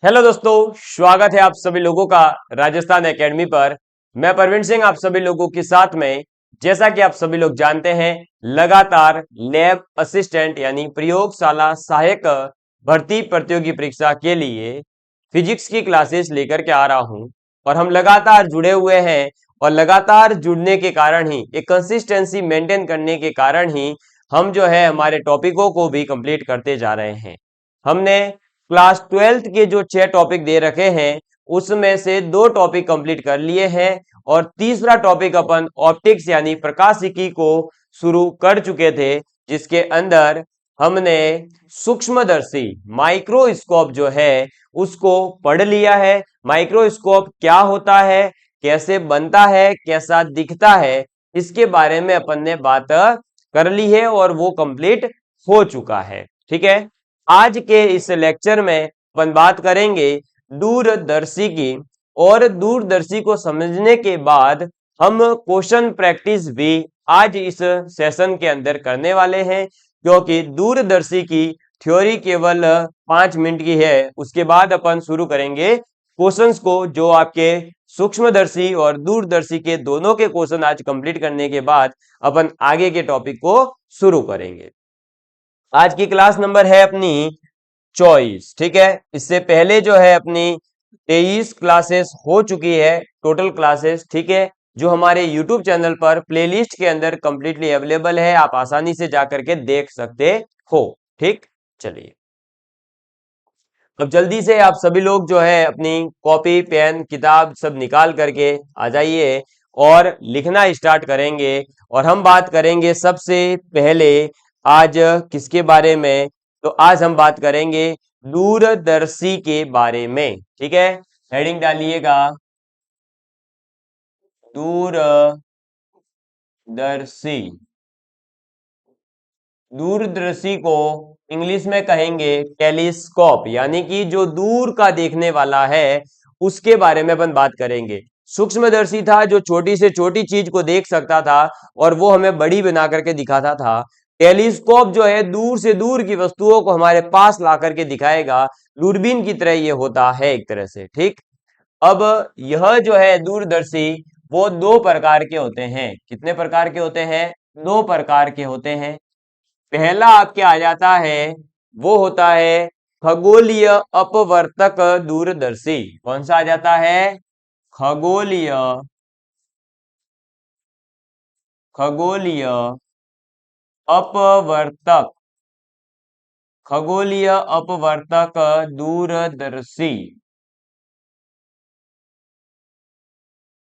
Hello दोस्तों, स्वागत है आप सभी लोगों का राजस्थान एकेडमी पर। मैं प्रवीण सिंह आप सभी लोगों के साथ में। जैसा कि आप सभी लोग जानते हैं, लगातार लैब असिस्टेंट यानी प्रयोगशाला सहायक भर्ती प्रतियोगी परीक्षा के लिए फिजिक्स की क्लासेस लेकर के आ रहा हूं और हम लगातार जुड़े हुए हैं। और लगातार जुड़ने के कारण ही, एक कंसिस्टेंसी मेंटेन करने के कारण ही हम जो है हमारे टॉपिकों को भी कंप्लीट करते जा रहे हैं। हमने क्लास 12th के जो 6 टॉपिक दे रखे हैं उसमें से 2 टॉपिक कंप्लीट कर लिए हैं और तीसरा टॉपिक अपन ऑप्टिक्स यानी प्रकाशिकी को शुरू कर चुके थे, जिसके अंदर हमने सूक्ष्मदर्शी माइक्रोस्कोप जो है उसको पढ़ लिया है। माइक्रोस्कोप क्या होता है, कैसे बनता है, कैसा दिखता है, इसके बारे में अपन ने बात कर ली है और वो कंप्लीट हो चुका है। ठीक है, आज के इस लेक्चर में अपन बात करेंगे दूरदर्शी की। और दूरदर्शी को समझने के बाद हम क्वेश्चन प्रैक्टिस भी आज इस सेशन के अंदर करने वाले हैं, क्योंकि दूरदर्शी की थ्योरी केवल 5 मिनट की है। उसके बाद अपन शुरू करेंगे क्वेश्चंस को, जो आपके सूक्ष्मदर्शी और दूरदर्शी के दोनों के क्वेश्चन आज कंप्लीट करने के बाद अपन आगे के टॉपिक को शुरू करेंगे। आज की क्लास नंबर है अपनी 24। ठीक है, इससे पहले जो है अपनी 23 क्लासेस हो चुकी है टोटल क्लासेस। ठीक है, जो हमारे YouTube चैनल पर प्लेलिस्ट के अंदर कंप्लीटली अवेलेबल है, आप आसानी से जाकर के देख सकते हो। ठीक, चलिए अब जल्दी से आप सभी लोग जो है अपनी कॉपी पेन किताब सब निकाल करके आ जाइए और लिखना स्टार्ट करेंगे। और हम बात करेंगे सबसे पहले आज किसके बारे में, तो आज हम बात करेंगे दूरदर्शी के बारे में। ठीक है, हेडिंग डालिएगा दूरदर्शी। दूरदर्शी को इंग्लिश में कहेंगे टेलीस्कोप, यानी कि जो दूर का देखने वाला है उसके बारे में अपन बात करेंगे। सूक्ष्मदर्शी था जो छोटी से छोटी चीज को देख सकता था और वो हमें बड़ी बना करके दिखाता था। टेलीस्कोप जो है दूर से दूर की वस्तुओं को हमारे पास ला करके दिखाएगा, दूरबीन की तरह ये होता है एक तरह से। ठीक, अब यह जो है दूरदर्शी वो 2 प्रकार के होते हैं। कितने प्रकार के होते हैं? 2 प्रकार के होते हैं। पहला आपके आ जाता है, वो होता है खगोलीय अपवर्तक दूरदर्शी। कौन सा आ जाता है? खगोलीय खगोलीय अपवर्तक खगोलीय अपवर्तक दूरदर्शी।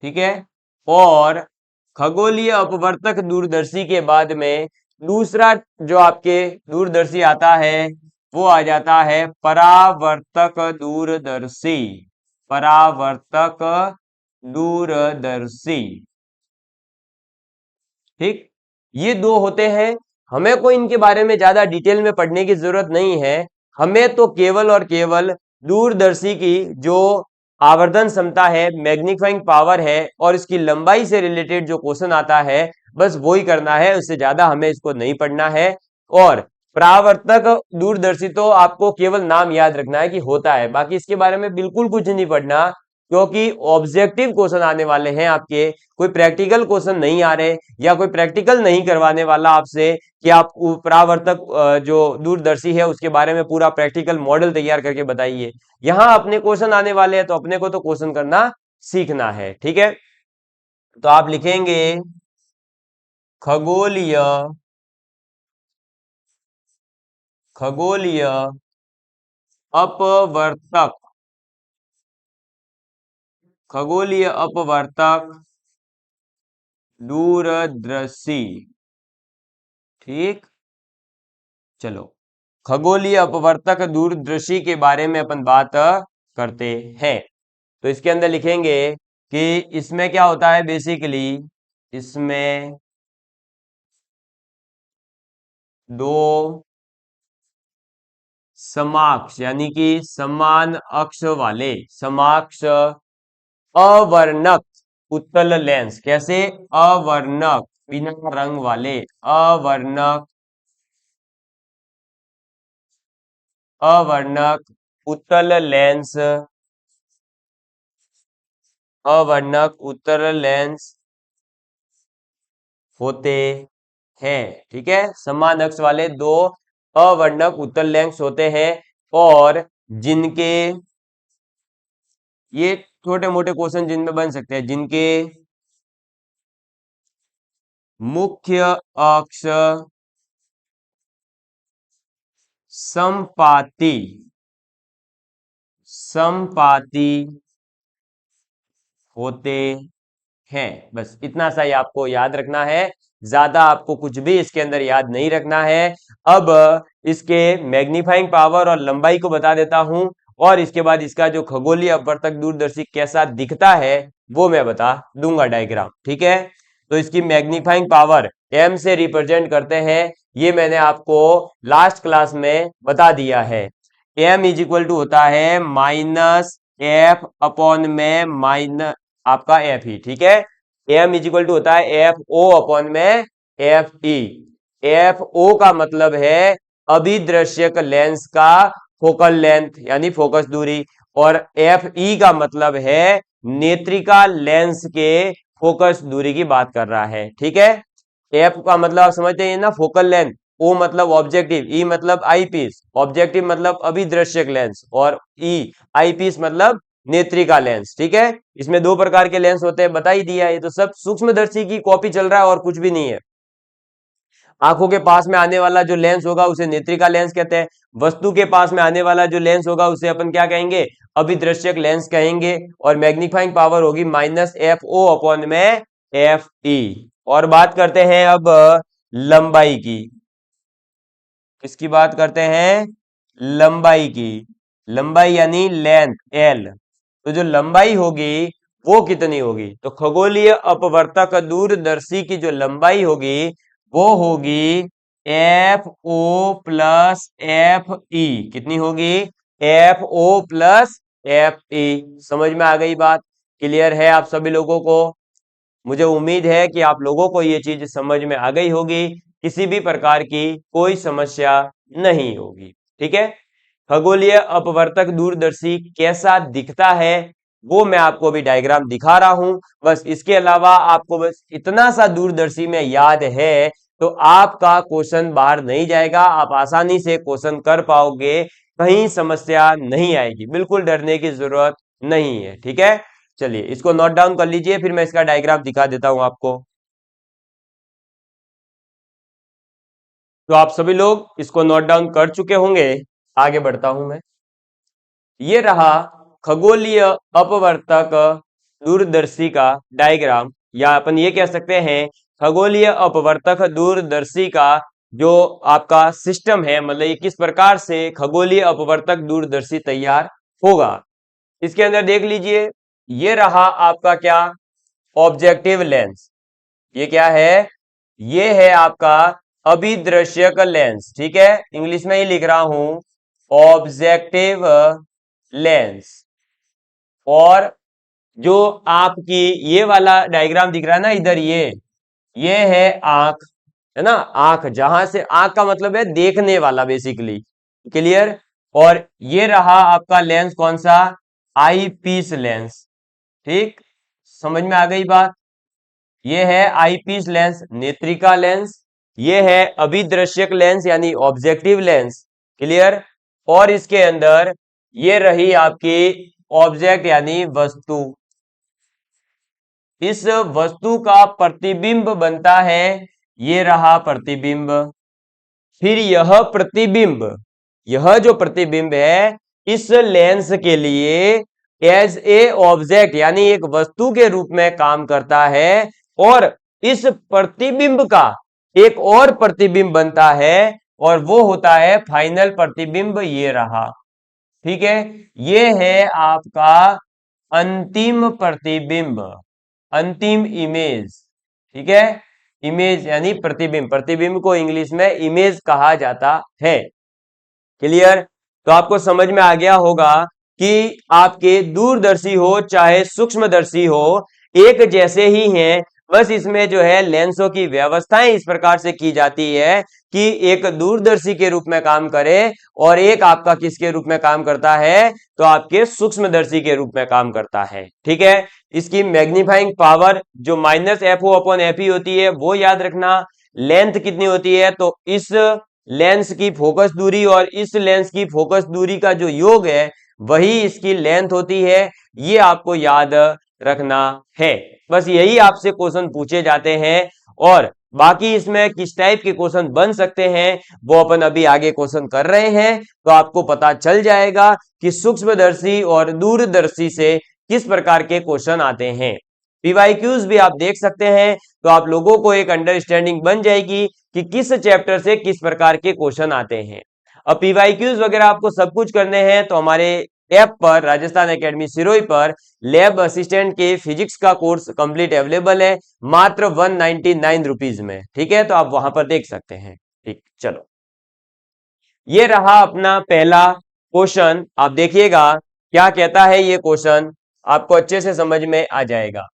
ठीक है, और खगोलीय अपवर्तक दूरदर्शी के बाद में दूसरा जो आपके दूरदर्शी आता है वो आ जाता है परावर्तक दूरदर्शी। परावर्तक दूरदर्शी। ठीक, ये 2 होते हैं। हमें कोई इनके बारे में ज्यादा डिटेल में पढ़ने की जरूरत नहीं है। हमें तो केवल और केवल दूरदर्शी की जो आवर्धन क्षमता है, मैग्नीफाइंग पावर है और इसकी लंबाई से रिलेटेड जो क्वेश्चन आता है बस वो ही करना है, उससे ज्यादा हमें इसको नहीं पढ़ना है। और परावर्तक दूरदर्शी तो आपको केवल नाम याद रखना है कि होता है, बाकी इसके बारे में बिल्कुल कुछ नहीं पढ़ना, क्योंकि ऑब्जेक्टिव क्वेश्चन आने वाले हैं आपके। कोई प्रैक्टिकल क्वेश्चन नहीं आ रहे या कोई प्रैक्टिकल नहीं करवाने वाला आपसे कि आप परावर्तक जो दूरदर्शी है उसके बारे में पूरा प्रैक्टिकल मॉडल तैयार करके बताइए। यहां अपने क्वेश्चन आने वाले हैं तो अपने को तो क्वेश्चन करना सीखना है। ठीक है, तो आप लिखेंगे खगोलीय खगोलीय अपवर्तक खगोलीय अपवर्तक दूरदर्शी। ठीक, चलो खगोलीय अपवर्तक दूरदर्शी के बारे में अपन बात करते हैं। तो इसके अंदर लिखेंगे कि इसमें क्या होता है बेसिकली, इसमें 2 समाक्ष यानी कि समान अक्ष वाले समाक्ष अवर्णक उत्तल लेंस। कैसे? अवर्णक, बिना रंग वाले अवर्णक उत्तल लेंस, अवर्णक उत्तल लेंस होते हैं। ठीक है, समान अक्ष वाले दो अवर्णक उत्तल लेंस होते हैं और जिनके, ये छोटे मोटे क्वेश्चन जिनमें बन सकते हैं, जिनके मुख्य अक्ष समपाती समपाती होते हैं। बस इतना सा ही आपको याद रखना है, ज्यादा आपको कुछ भी इसके अंदर याद नहीं रखना है। अब इसके मैग्नीफाइंग पावर और लंबाई को बता देता हूं और इसके बाद इसका जो खगोलीय अपवर्तक दूरदर्शी कैसा दिखता है वो मैं बता दूंगा डायग्राम। ठीक है, तो इसकी मैग्नीफाइंग पावर एम से रिप्रेजेंट करते हैं, ये मैंने आपको लास्ट क्लास में बता दिया है। एम इज इक्वल टू होता है माइनस एफ अपॉन में माइनस आपका एफ ई। ठीक है, एम इज इक्वल टू होता है एफ ओ अपॉन में एफ ई। एफ ओ का मतलब है अभिदृश्यक लेंस का फोकल लेंथ यानी फोकस दूरी, और एफ ई का मतलब है नेत्रिका लेंस के फोकस दूरी की बात कर रहा है। ठीक है, एफ का मतलब आप समझते हैं ना, फोकल लेंथ, ओ मतलब ऑब्जेक्टिव, ई मतलब आई पीस, ऑब्जेक्टिव मतलब अभिदृश्यक लेंस, और ई आई पीस मतलब नेत्रिका लेंस। ठीक है, इसमें दो प्रकार के लेंस होते हैं, बता ही दिया, ये तो सब सूक्ष्मदर्शी की कॉपी चल रहा है और कुछ भी नहीं है। आंखों के पास में आने वाला जो लेंस होगा उसे नेत्रिका लेंस कहते हैं, वस्तु के पास में आने वाला जो लेंस होगा उसे अपन क्या कहेंगे, अभिदृश्यक लेंस कहेंगे, और मैग्नीफाइंग पावर होगी माइनस एफ ओ अपॉन में एफ ई। और बात करते हैं अब लंबाई की, किसकी बात करते हैं, लंबाई की। लंबाई यानी लेंथ एल, तो जो लंबाई होगी वो कितनी होगी, तो खगोलीय अपवर्तक दूरदर्शी की जो लंबाई होगी वो होगी F O plus F E. कितनी होगी, F O plus F E. समझ में आ गई बात, क्लियर है आप सभी लोगों को। मुझे उम्मीद है कि आप लोगों को ये चीज समझ में आ गई होगी, किसी भी प्रकार की कोई समस्या नहीं होगी। ठीक है, खगोलीय अपवर्तक दूरदर्शी कैसा दिखता है वो मैं आपको अभी डायग्राम दिखा रहा हूं। बस इसके अलावा आपको बस इतना सा दूरदर्शी में याद है तो आपका क्वेश्चन बाहर नहीं जाएगा, आप आसानी से क्वेश्चन कर पाओगे, कहीं समस्या नहीं आएगी, बिल्कुल डरने की जरूरत नहीं है। ठीक है, चलिए इसको नोट डाउन कर लीजिए, फिर मैं इसका डायग्राम दिखा देता हूं आपको। तो आप सभी लोग इसको नोट डाउन कर चुके होंगे, आगे बढ़ता हूं मैं। ये रहा खगोलीय अपवर्तक दूरदर्शी का डायग्राम, या अपन ये कह सकते हैं खगोलीय अपवर्तक दूरदर्शी का जो आपका सिस्टम है, मतलब ये किस प्रकार से खगोलीय अपवर्तक दूरदर्शी तैयार होगा। इसके अंदर देख लीजिए, ये रहा आपका क्या, ऑब्जेक्टिव लेंस। ये क्या है, ये है आपका अभिदृश्यक लेंस। ठीक है, इंग्लिश में ही लिख रहा हूं ऑब्जेक्टिव लेंस। और जो आपकी ये वाला डायग्राम दिख रहा है ना इधर, ये है आंख, है ना, आंख, जहां से आंख का मतलब है देखने वाला बेसिकली, क्लियर। और ये रहा आपका लेंस कौन सा, आई पीस लेंस। ठीक, समझ में आ गई बात, ये है आई पीस लेंस, नेत्रिका लेंस, ये है अभिदृश्यक लेंस यानी ऑब्जेक्टिव लेंस, क्लियर। और इसके अंदर ये रही आपकी ऑब्जेक्ट यानी वस्तु, इस वस्तु का प्रतिबिंब बनता है, ये रहा प्रतिबिंब। फिर यह प्रतिबिंब, यह जो प्रतिबिंब है इस लेंस के लिए एज ए ऑब्जेक्ट यानी एक वस्तु के रूप में काम करता है, और इस प्रतिबिंब का एक और प्रतिबिंब बनता है और वो होता है फाइनल प्रतिबिंब, ये रहा। ठीक है, ये है आपका अंतिम प्रतिबिंब, अंतिम इमेज। ठीक है, इमेज यानी प्रतिबिंब, प्रतिबिंब को इंग्लिश में इमेज कहा जाता है, क्लियर। तो आपको समझ में आ गया होगा कि आपके दूरदर्शी हो चाहे सूक्ष्मदर्शी हो एक जैसे ही हैं, बस इसमें जो है लेंसों की व्यवस्थाएं इस प्रकार से की जाती है कि एक दूरदर्शी के रूप में काम करे और एक आपका किसके रूप में काम करता है, तो आपके सूक्ष्मदर्शी के रूप में काम करता है। ठीक है, इसकी मैग्नीफाइंग पावर जो -FO/FE होती है वो याद रखना। लेंथ कितनी होती है, तो इस लेंस की फोकस दूरी और इस लेंस की फोकस दूरी का जो योग है वही इसकी लेंथ होती है, ये आपको याद रखना है। बस यही आपसे क्वेश्चन पूछे जाते हैं और बाकी इसमें किस टाइप के क्वेश्चन बन सकते हैं वो अपन अभी आगे क्वेश्चन कर रहे हैं, तो आपको पता चल जाएगा कि सूक्ष्मदर्शी और दूरदर्शी से किस प्रकार के क्वेश्चन आते हैं। पीवाईक्यूज भी आप देख सकते हैं, तो आप लोगों को एक अंडरस्टैंडिंग बन जाएगी कि किस चैप्टर से किस प्रकार के क्वेश्चन आते हैं। अब पीवाईक्यूज वगैरह आपको सब कुछ करने हैं तो हमारे ऐप पर राजस्थान एकेडमी सिरोही पर लैब असिस्टेंट के फिजिक्स का कोर्स कंप्लीट अवेलेबल है मात्र 199 रुपीज में। ठीक है, तो आप वहां पर देख सकते हैं। ठीक, चलो ये रहा अपना पहला क्वेश्चन। आप देखिएगा क्या कहता है ये क्वेश्चन, आपको अच्छे से समझ में आ जाएगा।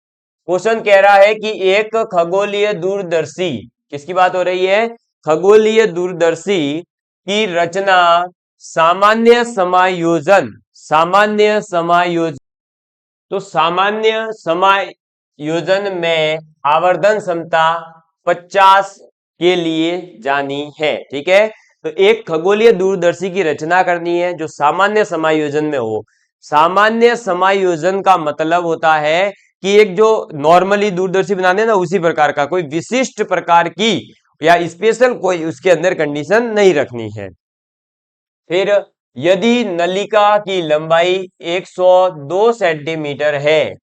क्वेश्चन कह रहा है कि एक खगोलीय दूरदर्शी, किसकी बात हो रही है, खगोलीय दूरदर्शी की रचना सामान्य समायोजन, तो सामान्य समायोजन में आवर्धन क्षमता 50 के लिए जानी है। ठीक है, तो एक खगोलीय दूरदर्शी की रचना करनी है जो सामान्य समायोजन में हो। सामान्य समायोजन का मतलब होता है कि एक जो नॉर्मली दूरदर्शी बनाने ना उसी प्रकार का, कोई विशिष्ट प्रकार की या स्पेशल कोई उसके अंदर कंडीशन नहीं रखनी है। फिर यदि नलिका की लंबाई 102 सेंटीमीटर है,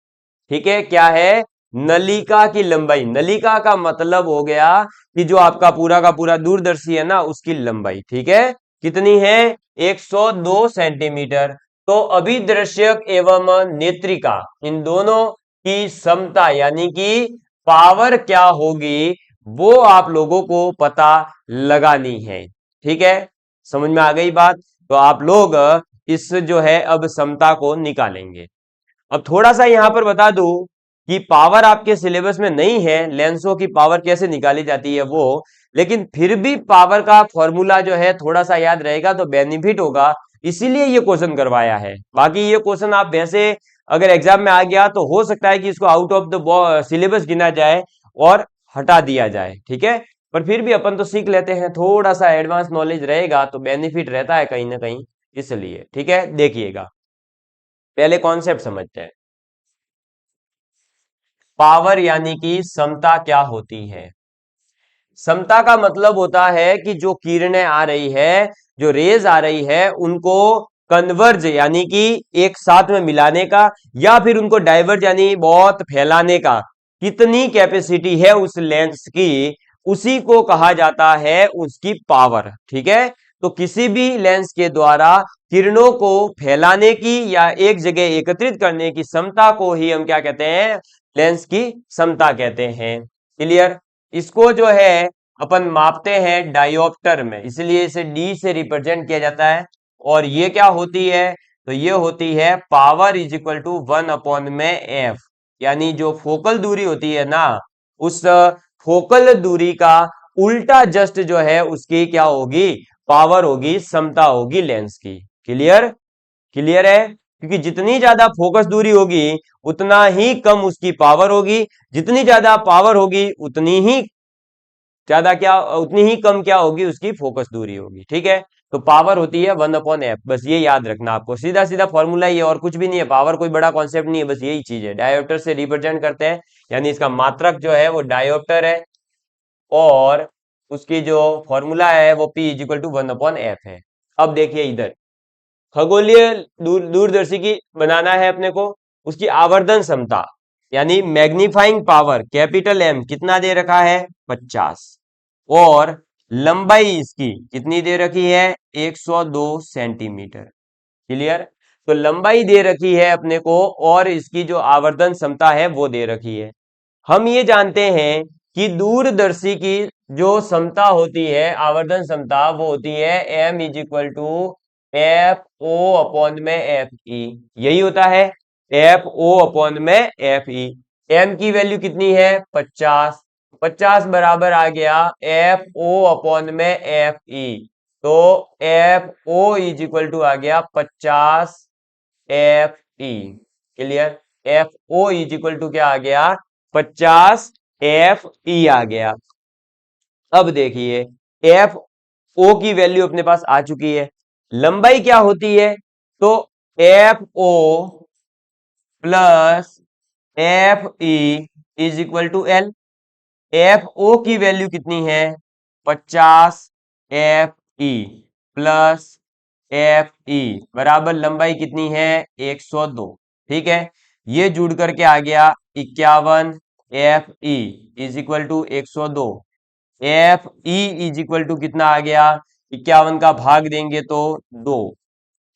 ठीक है, क्या है, नलिका की लंबाई, नलिका का मतलब हो गया कि जो आपका पूरा का पूरा दूरदर्शी है ना उसकी लंबाई, ठीक है, कितनी है, 102 सेंटीमीटर। तो अभिदृश्यक एवं नेत्रिका इन दोनों की समता यानी कि पावर क्या होगी वो आप लोगों को पता लगानी है। ठीक है, समझ में आ गई बात, तो आप लोग इस जो है अब समता को निकालेंगे। अब थोड़ा सा यहां पर बता दूं कि पावर आपके सिलेबस में नहीं है, लेंसों की पावर कैसे निकाली जाती है वो, लेकिन फिर भी पावर का फॉर्मूला जो है थोड़ा सा याद रहेगा तो बेनिफिट होगा, इसीलिए ये क्वेश्चन करवाया है। बाकी ये क्वेश्चन आप वैसे अगर एग्जाम में आ गया तो हो सकता है कि इसको आउट ऑफ द सिलेबस गिना जाए और हटा दिया जाए। ठीक है, पर फिर भी अपन तो सीख लेते हैं, थोड़ा सा एडवांस नॉलेज रहेगा तो बेनिफिट रहता है कहीं ना कहीं, इसलिए। ठीक है, देखिएगा पहले कॉन्सेप्ट समझते हैं। पावर यानी कि समता क्या होती है। समता का मतलब होता है कि जो किरणें आ रही है, जो रेज आ रही है, उनको कन्वर्ज यानी कि एक साथ में मिलाने का या फिर उनको डाइवर्ज यानी बहुत फैलाने का कितनी कैपेसिटी है उस लेंस की, उसी को कहा जाता है उसकी पावर। ठीक है, तो किसी भी लेंस के द्वारा किरणों को फैलाने की या एक जगह एकत्रित करने की क्षमता को ही हम क्या कहते हैं, लेंस की क्षमता कहते हैं। क्लियर, इसको जो है अपन मापते हैं डायोप्टर में, इसलिए इसे डी से रिप्रेजेंट किया जाता है। और ये क्या होती है, तो ये होती है power is equal to 1/f, यानी जो फोकल दूरी होती है ना, उस फोकल दूरी का उल्टा जस्ट जो है उसकी क्या होगी, पावर होगी, क्षमता होगी लेंस की। क्लियर, क्लियर है, क्योंकि जितनी ज्यादा फोकस दूरी होगी उतना ही कम उसकी पावर होगी, जितनी ज्यादा पावर होगी उतनी ही ज्यादा क्या, उतनी ही कम क्या होगी, उसकी फोकस दूरी होगी। ठीक है, तो पावर होती है 1/f, बस ये याद रखना आपको, सीधा सीधा फॉर्मूला ही है और कुछ भी नहीं है, पावर कोई बड़ा कॉन्सेप्ट नहीं है, बस यही चीज है, डायोप्टर से रिप्रेजेंट करते हैं, यानी इसका मात्रक जो है वो डायोप्टर है और उसकी जो फॉर्मूला है वो P is equal to 1/f है। अब देखिए इधर खगोलीय दूरदर्शी की बनाना है अपने को, उसकी आवर्धन क्षमता यानी मैग्नीफाइंग पावर कैपिटल M कितना दे रखा है, 50, और लंबाई इसकी कितनी दे रखी है, 102 सेंटीमीटर। क्लियर, तो लंबाई दे रखी है अपने को और इसकी जो आवर्धन क्षमता है वो दे रखी है। हम ये जानते हैं कि दूरदर्शी की जो क्षमता होती है, आवर्धन क्षमता, वो होती है M is equal to FO/FE, यही होता है FO/FE। एम की वैल्यू कितनी है 50, 50 बराबर आ गया एफ ओ अपॉन में एफ ई। तो F O is equal to आ गया 50 F E. Clear, F O is equal to क्या आ गया 50 एफ ई आ गया। अब देखिए एफ ओ की वैल्यू अपने पास आ चुकी है। लंबाई क्या होती है, तो F O plus F E is equal to L. F O की वैल्यू कितनी है 50 F E plus F E बराबर लंबाई कितनी है 102। ठीक है, ये जुड़ करके आ गया 51 F E is equal to 102। F E is equal to कितना आ गया 51 का भाग देंगे तो 2।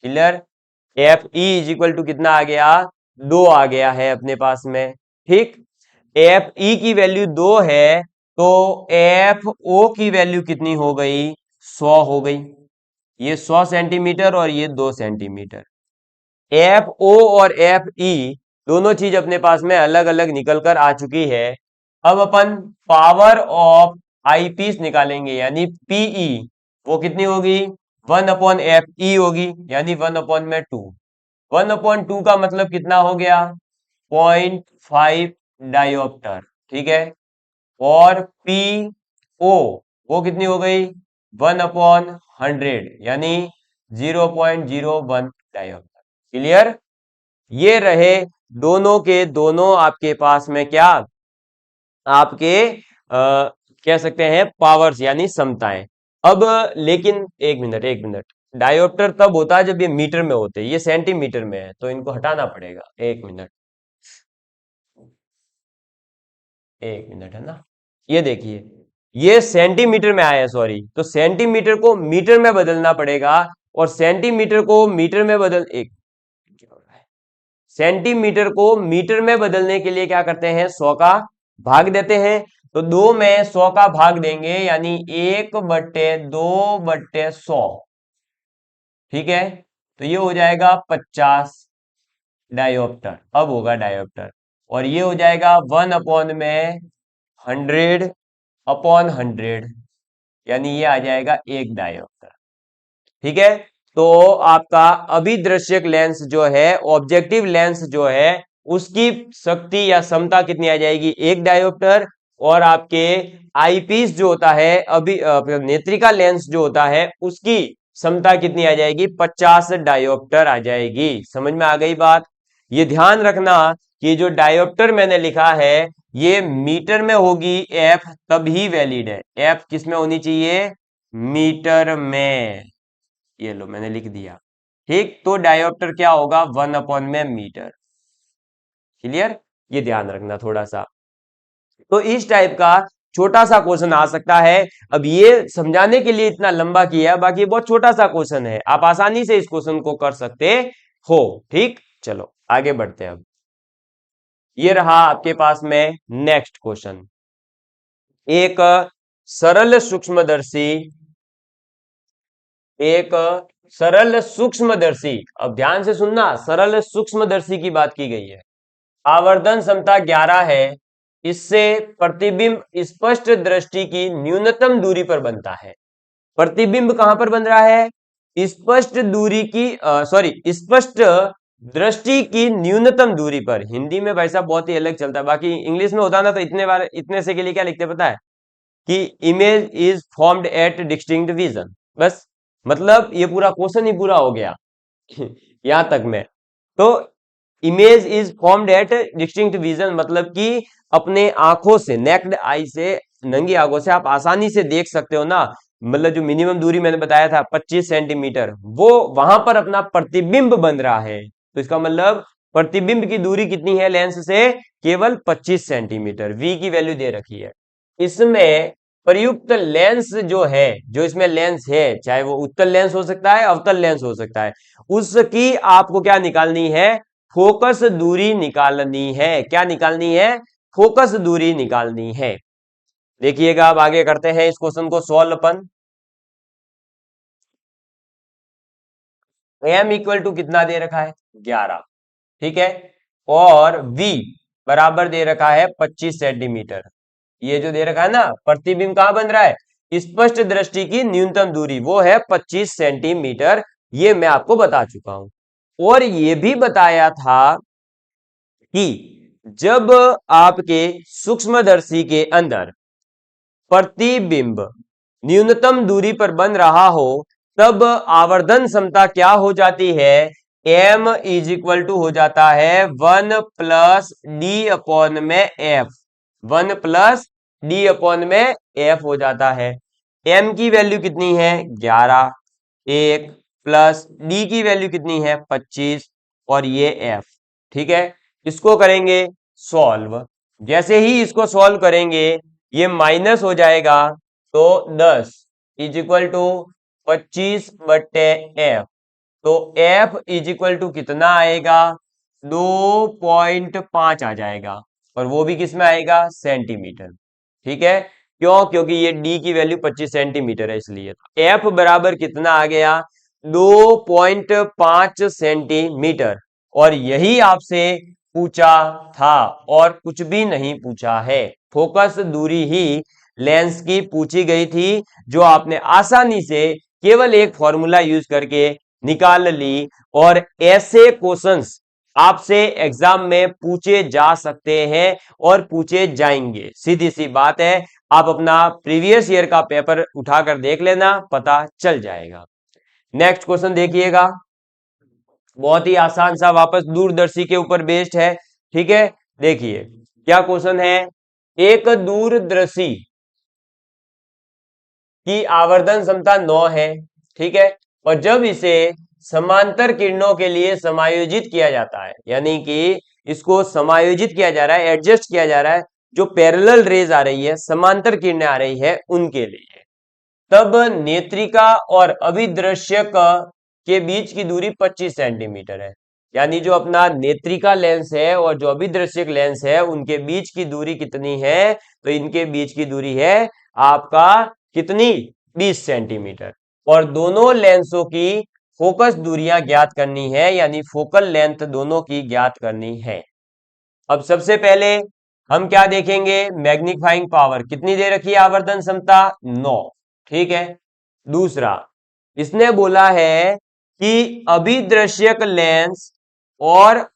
Clear, F E is equal to कितना आ गया 2 आ गया है अपने पास में। ठीक, एफ ई की वैल्यू 2 है, तो एफ ओ की वैल्यू कितनी हो गई 100 हो गई। ये 100 सेंटीमीटर और ये 2 सेंटीमीटर। एफ ओ और एफ ई दोनों चीज अपने पास में अलग अलग निकल कर आ चुकी है। अब अपन पावर ऑफ आई पीस निकालेंगे, यानी पीई वो कितनी होगी 1/एफ ई होगी, यानी 1/2। 1/2 का मतलब कितना हो गया 0.5 डायोप्टर। ठीक है, और पी ओ वो कितनी हो गई 1/100, यानी 0.01 डायोप्टर। क्लियर, ये रहे दोनों के दोनों आपके पास में क्या आपके कह सकते हैं पावर्स यानी समताएं। अब लेकिन एक मिनट एक मिनट, डायोप्टर तब होता है जब ये मीटर में होते हैं, ये सेंटीमीटर में है, तो इनको हटाना पड़ेगा। एक मिनट, एक मिनट है ना, ये देखिए ये सेंटीमीटर में आया है, सॉरी, तो सेंटीमीटर को मीटर में बदलना पड़ेगा, और सेंटीमीटर को मीटर में बदल एक क्या हो रहा है? सेंटीमीटर को मीटर में बदलने के लिए क्या करते हैं 100 का भाग देते हैं। तो 2 में 100 का भाग देंगे, यानी 1/2/100। ठीक है, तो ये हो जाएगा 50 डायोप्टर। अब होगा डायोप्टर, और ये हो जाएगा 1/100/100, यानी ये आ जाएगा 1 डायोप्टर। ठीक है, तो आपका अभिदृश्यक लेंस जो है, ऑब्जेक्टिव लेंस जो है, उसकी शक्ति या क्षमता कितनी आ जाएगी 1 डायोप्टर। और आपके आईपीस जो होता है नेत्रिका लेंस जो होता है, उसकी क्षमता कितनी आ जाएगी 50 डायोप्टर आ जाएगी। समझ में आ गई बात। ये ध्यान रखना कि जो डायोप्टर मैंने लिखा है ये मीटर में होगी एफ, तभी वैलिड है। एफ किस में होनी चाहिए मीटर में। ये लो मैंने लिख दिया। ठीक, तो डायोप्टर क्या होगा 1/मीटर। क्लियर, ये ध्यान रखना थोड़ा सा। तो इस टाइप का छोटा सा क्वेश्चन आ सकता है। अब ये समझाने के लिए इतना लंबा किया, बाकी बहुत छोटा सा क्वेश्चन है, आप आसानी से इस क्वेश्चन को कर सकते हो। ठीक, चलो आगे बढ़ते हैं। अब ये रहा आपके पास में नेक्स्ट क्वेश्चन। एक सरल सूक्ष्मदर्शी, एक सरल सूक्ष्मदर्शी, अब ध्यान से सुनना, सरल सूक्ष्मदर्शी की बात की गई है। आवर्धन क्षमता 11 है, इससे प्रतिबिंब स्पष्ट दृष्टि की न्यूनतम दूरी पर बनता है। प्रतिबिंब कहां पर बन रहा है स्पष्ट दूरी की सॉरी स्पष्ट दृष्टि की न्यूनतम दूरी पर। हिंदी में भाई साहब बहुत ही अलग चलता है, बाकी इंग्लिश में होता ना तो इतने बार इतने से के लिए क्या लिखते पता है कि image is formed at distinct vision. बस, मतलब ये पूरा क्वेश्चन ही पूरा हो गया यहां तक में। तो image is formed at distinct vision मतलब कि अपने आंखों से, नेक्ड आई से, नंगी आंखों से आप आसानी से देख सकते हो ना। मतलब जो मिनिमम दूरी मैंने बताया था 25 सेंटीमीटर, वो वहां पर अपना प्रतिबिंब बन रहा है। तो इसका मतलब प्रतिबिंब की दूरी कितनी है लेंस से केवल 25 सेंटीमीटर। वी की वैल्यू दे रखी है। इसमें प्रयुक्त लेंस जो है, जो इसमें लेंस है, चाहे वो उत्तल लेंस हो सकता है अवतल लेंस हो सकता है, उसकी आपको क्या निकालनी है फोकस दूरी निकालनी है। क्या निकालनी है फोकस दूरी निकालनी है। देखिएगा अब आगे करते हैं इस क्वेश्चन को सॉल्व अपन। एम इक्वल टू कितना दे रखा है 11। ठीक है, और वी बराबर दे रखा है 25 सेंटीमीटर। ये जो दे रखा है ना, प्रतिबिंब कहां बन रहा है, स्पष्ट दृष्टि की न्यूनतम दूरी वो है 25 सेंटीमीटर। ये मैं आपको बता चुका हूं। और ये भी बताया था कि जब आपके सूक्ष्मदर्शी के अंदर प्रतिबिंब न्यूनतम दूरी पर बन रहा हो तब आवर्धन क्षमता क्या हो जाती है, m इज इक्वल टू हो जाता है 1 प्लस डी अपॉन में एफ। 1 प्लस डी अपॉन में एफ हो जाता है। m की वैल्यू कितनी है 11, 1 प्लस डी की वैल्यू कितनी है 25 और ये f। ठीक है, इसको करेंगे सॉल्व। जैसे ही इसको सॉल्व करेंगे ये माइनस हो जाएगा, तो 10 इज इक्वल टू 25/f। तो f इज इक्वल टू कितना आएगा, 2.5 आ जाएगा, और वो भी किस में आएगा, सेंटीमीटर। ठीक है, क्यों, क्योंकि ये d की वैल्यू 25 सेंटीमीटर है, इसलिए f बराबर कितना आ गया, 2.5 सेंटीमीटर। और यही आपसे पूछा था और कुछ भी नहीं पूछा है। फोकस दूरी ही लेंस की पूछी गई थी, जो आपने आसानी से केवल एक फॉर्मूला यूज करके निकाल ली। और ऐसे क्वेश्चंस आपसे एग्जाम में पूछे जा सकते हैं और पूछे जाएंगे, सीधी सी बात है। आप अपना प्रीवियस ईयर का पेपर उठाकर देख लेना, पता चल जाएगा। नेक्स्ट क्वेश्चन देखिएगा, बहुत ही आसान सा, वापस दूरदर्शी के ऊपर बेस्ड है। ठीक है, देखिए क्या क्वेश्चन है, एक दूरदर्शी की आवर्धन क्षमता 9 है। ठीक है, और जब इसे समांतर किरणों के लिए समायोजित किया जाता है, यानी कि इसको समायोजित किया जा रहा है, एडजस्ट किया जा रहा है, जो पैरेलल रेज आ रही है, समांतर किरणें आ रही है उनके लिए, तब नेत्रिका और अभिदृश्यक के बीच की दूरी 25 सेंटीमीटर है। यानी जो अपना नेत्रिका लेंस है और जो अभिदृश्यक लेंस है उनके बीच की दूरी कितनी है, तो इनके बीच की दूरी है आपका कितनी, 20 सेंटीमीटर। और दोनों लेंसों की फोकस दूरियां ज्ञात करनी है, यानी फोकल लेंथ दोनों की ज्ञात करनी है। अब सबसे पहले हम क्या देखेंगे, मैग्नीफाइंग पावर कितनी दे रखी है, आवर्धन क्षमता 9। ठीक है, दूसरा इसने बोला है कि अभिदृश्यक लेंस और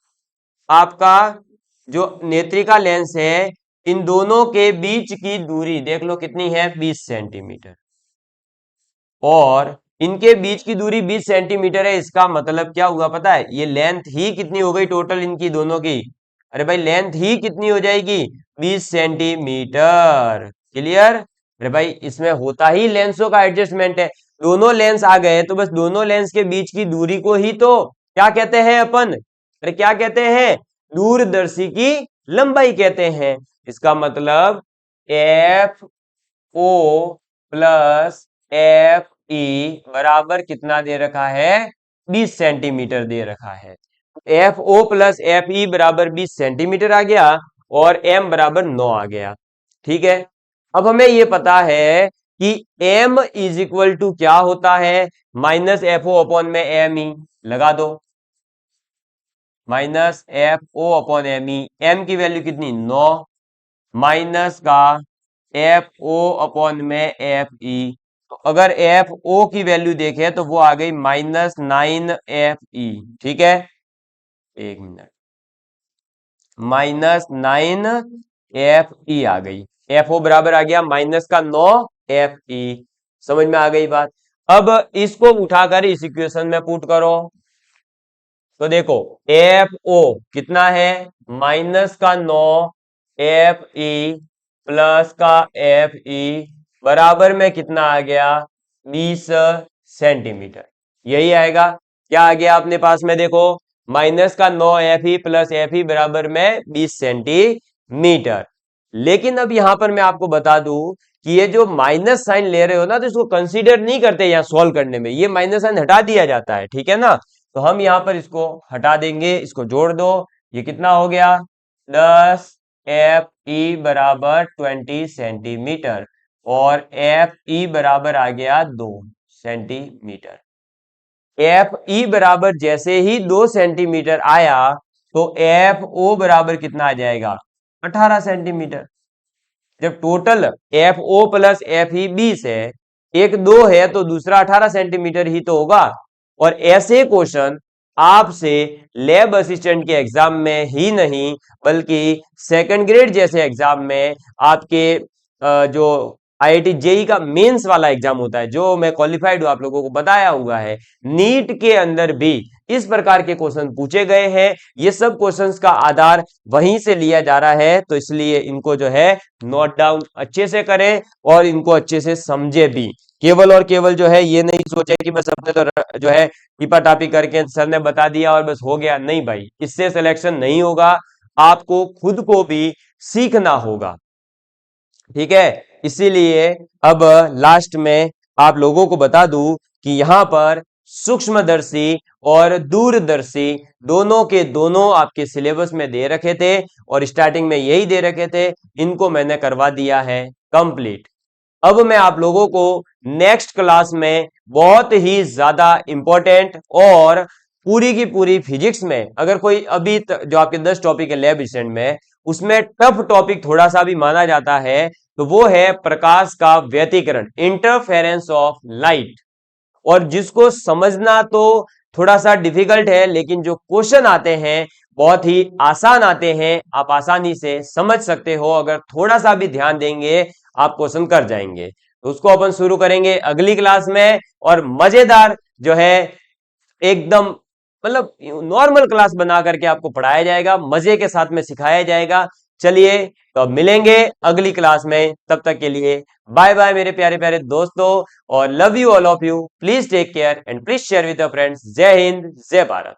आपका जो नेत्रिका लेंस है, इन दोनों के बीच की दूरी देख लो कितनी है, 20 सेंटीमीटर। और इनके बीच की दूरी 20 सेंटीमीटर है, इसका मतलब क्या हुआ पता है, ये लेंथ ही कितनी हो गई टोटल इनकी दोनों की, अरे भाई लेंथ ही कितनी हो जाएगी, 20 सेंटीमीटर। क्लियर, अरे भाई इसमें होता ही लेंसों का एडजस्टमेंट है, दोनों लेंस आ गए तो बस दोनों लेंस के बीच की दूरी को ही तो क्या कहते हैं अपन, अरे क्या कहते हैं, दूरदर्शी की लंबाई कहते हैं। इसका मतलब F O plus F E बराबर कितना दे रखा है, 20 सेंटीमीटर दे रखा है। F O plus F E बराबर 20 सेंटीमीटर आ गया और एम बराबर 9 आ गया। ठीक है, अब हमें यह पता है कि एम इज इक्वल टू क्या होता है, माइनस एफ ओ अपॉन में एम ई, लगा दो, minus F O upon M E, M की वैल्यू कितनी 9, माइनस का एफ ओ अपॉन में एफ ई। तो अगर एफ ओ की वैल्यू देखें तो वो आ गई -9 एफ ई। ठीक है, एक मिनट, -9 एफ ई आ गई, एफ ओ बराबर आ गया -9 एफ ई। समझ में आ गई बात। अब इसको उठाकर इस इक्वेशन में पुट करो, तो देखो एफ ओ कितना है, -9 एफ ई प्लस का एफ ई बराबर में कितना आ गया, 20 सेंटीमीटर। यही आएगा, क्या आ गया अपने पास में, देखो -9 F E plus F E बराबर में 20 सेंटीमीटर। लेकिन अब यहां पर मैं आपको बता दूं कि ये जो माइनस साइन ले रहे हो ना, तो इसको कंसीडर नहीं करते यहां सॉल्व करने में, ये माइनस साइन हटा दिया जाता है। ठीक है ना, तो हम यहां पर इसको हटा देंगे, इसको जोड़ दो, ये कितना हो गया, 10 एफ ई बराबर 20 सेंटीमीटर और एफ ई बराबर आ गया 2 सेंटीमीटर। एफ ई बराबर जैसे ही 2 सेंटीमीटर आया तो एफ ओ बराबर कितना आ जाएगा 18 सेंटीमीटर। जब total F O plus F E 20 है, एक 2 है तो दूसरा 18 सेंटीमीटर ही तो होगा। और ऐसे क्वेश्चन आपसे लैब असिस्टेंट के एग्जाम में ही नहीं बल्कि सेकंड ग्रेड जैसे एग्जाम में आपके जो आईआईटी जेई का मेंस वाला एग्जाम होता है, जो मैं क्वालिफाइड हूं, आप लोगों को बताया हुआ है, नीट के अंदर भी इस प्रकार के क्वेश्चन पूछे गए हैं। ये सब क्वेश्चंस का आधार वहीं से लिया जा रहा है, तो इसलिए इनको जो है नोट डाउन अच्छे से करें और इनको अच्छे से समझे भी। केवल और केवल जो है ये नहीं सोचे कि बस अपने तो जो है टिपा टापी करके सर ने बता दिया और बस हो गया। नहीं भाई, इससे सिलेक्शन नहीं होगा, आपको खुद को भी सीखना होगा। ठीक है, इसीलिए अब लास्ट में आप लोगों को बता दूं कि यहां पर सूक्ष्मदर्शी और दूरदर्शी दोनों के दोनों आपके सिलेबस में दे रखे थे और स्टार्टिंग में यही दे रखे थे, इनको मैंने करवा दिया है कंप्लीट। अब मैं आप लोगों को नेक्स्ट क्लास में बहुत ही ज्यादा इंपॉर्टेंट और पूरी की पूरी फिजिक्स में अगर कोई अभी जो आपके 10 टॉपिक है लैब असिस्टेंट में, उसमें टफ टॉपिक थोड़ा सा भी माना जाता है तो वो है प्रकाश का व्यतिकरण, इंटरफेरेंस ऑफ लाइट। और जिसको समझना तो थोड़ा सा डिफिकल्ट है, लेकिन जो क्वेश्चन आते हैं बहुत ही आसान आते हैं, आप आसानी से समझ सकते हो। अगर थोड़ा सा भी ध्यान देंगे आप क्वेश्चन कर जाएंगे। तो उसको अपन शुरू करेंगे अगली क्लास में, और मजेदार जो है एकदम मतलब नॉर्मल क्लास बना करके आपको पढ़ाया जाएगा, मजे के साथ में सिखाया जाएगा। चलिए, तो अब मिलेंगे अगली क्लास में, तब तक के लिए बाय बाय मेरे प्यारे प्यारे दोस्तों, और love you all of you. Please take care and please share with your friends. जय हिंद, जय भारत।